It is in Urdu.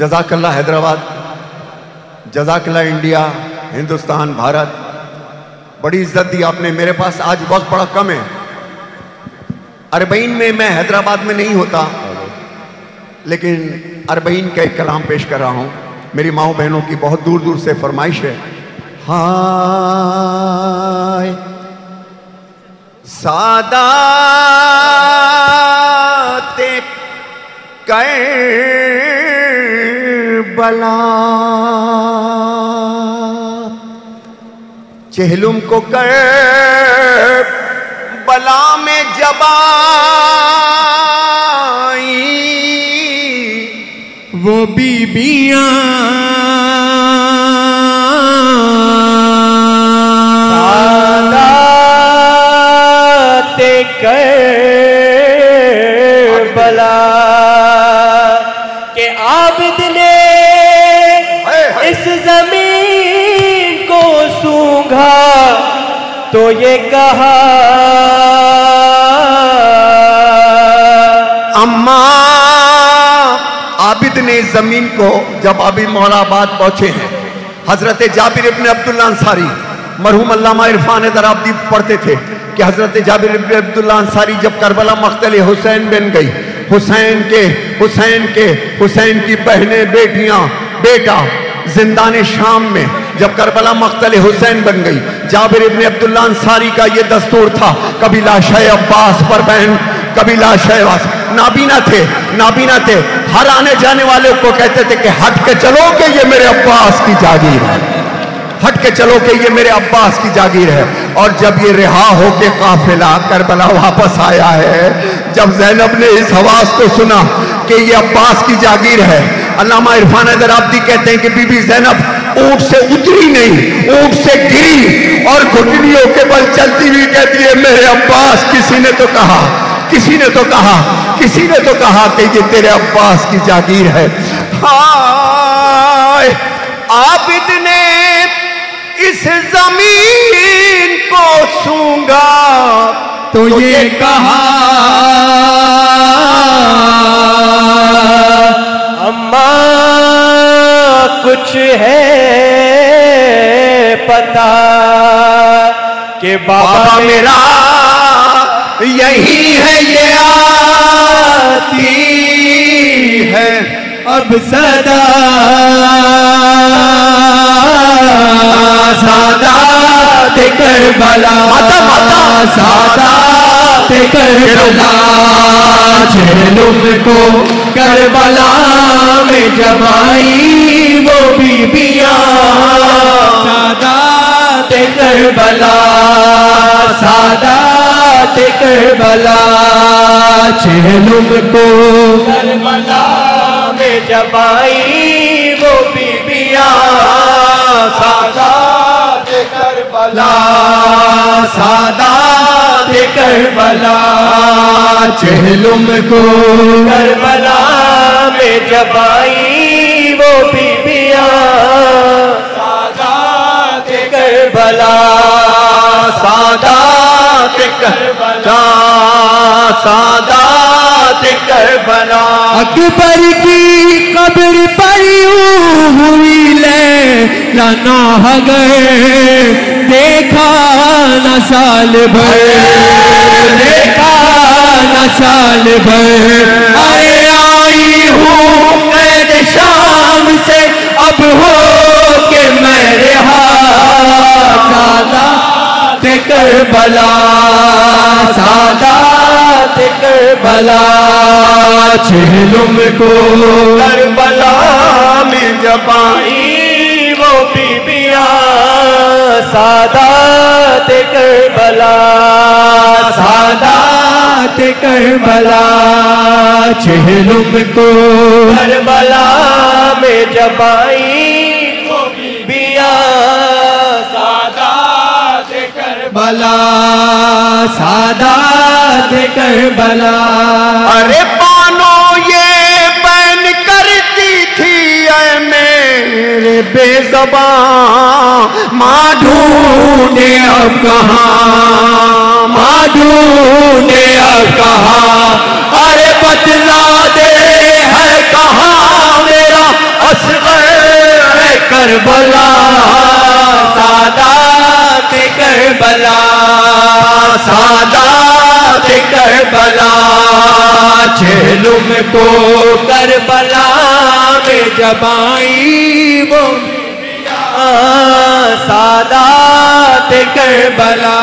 جزاک اللہ حیدرآباد، جزاک اللہ انڈیا، ہندوستان، بھارت، بڑی عزت دی آپ نے. میرے پاس آج وقت بڑا کم ہے. اربعین میں میں حیدرآباد میں نہیں ہوتا، لیکن اربعین کا ایک کلام پیش کر رہا ہوں. میری ماؤں بہنوں کی بہت دور دور سے فرمائش ہے. ہائے سادات کربلا، چہلم کو کربلا میں جب آئی وہ بیبیاں کربلا کہ عابد نے اس زمین کو سونگھا تو یہ کہا اماں. عابد نے اس زمین کو، جب عابد مولا آباد پہنچے ہیں، حضرت جابر ابن عبداللہ انصاری، مرحوم علامہ عرفان درابدی پڑھتے تھے کہ حضرت جابر ابن عبداللہ انصاری جب کربلا مقتل حسین بن گئی، حسین کی بہنیں، بیٹیاں، بیٹا زندان شام میں جب کربلا مقتل حسین بن گئی، جابر ابن عبداللہ انصاری کا یہ دستور تھا، کبھی لاشِ عباس پر بہن، کبھی لاشِ عباس. نابینا تھے. ہر آنے جانے والے کو کہتے تھے کہ ہٹ کے چلو کہ یہ میرے عباس کی جاگیر ہے، ہٹ کے چلو کہ یہ میرے عباس کی جاگیر ہے. اور جب یہ رہا ہو کے قافلہ کربلا واپس آیا ہے، جب زینب نے اس حواس کو سنا کہ یہ عباس کی جاگیر ہے، علامہ عرفان درابدی کہتے ہیں کہ بی بی زینب اونٹ سے اتری نہیں، اونٹ سے گری اور گھٹنیوں کے بل چلتی ہوئی کہتی ہے میرے عباس. کسی نے تو کہا کہ یہ تیرے عباس کی جاگیر ہے. ہائے عابد نے اس زمین کو سونگا تو یہ کہا اماں کچھ ہے پتا کہ بابا میرا یہی ہے، یہ آتی ہے اب صدا سادات کربلا، سادات کربلا، چہلم کو کربلا میں جب آئی وہ بیبیاں، سادات کربلا، سادات کربلا، چہلم کو کربلا میں جب آئی وہ بیبیاں، سادات کربلا، سادات کربلا، چہلم کو کربلا میں جب آئی وہ بیبیاں، سادات کربلا، سادات کربلا، سادات کربلا. اکبر کی قبر پر یوں ہوئی لیلا گئے، دیکھا نہ سال بھر، دیکھا نہ سال بھر. ارے آئی ہوں قید شام سے اب ہو کے میں رہا، سادات کربلا، سادات کربلا، چہلم کو کربلا میں جب آئی وہ بیبیاں، سادات کربلا، سادات کربلا، چہلم کو کربلا میں جب آئی وہ بیبیاں، سادات کربلا، سادات کربلا. ارے بانو یہ بین کرتی تھی اے میرے بے زبان، ماں ڈھونڈے اب کہاں، ماں ڈھونڈے اب کہاں. ارے بتلا دے ہے کہاں میرا کربلا سادات کربلا سادات کربلا چہلم کو کربلا میں جب آئی وہ سادات کربلا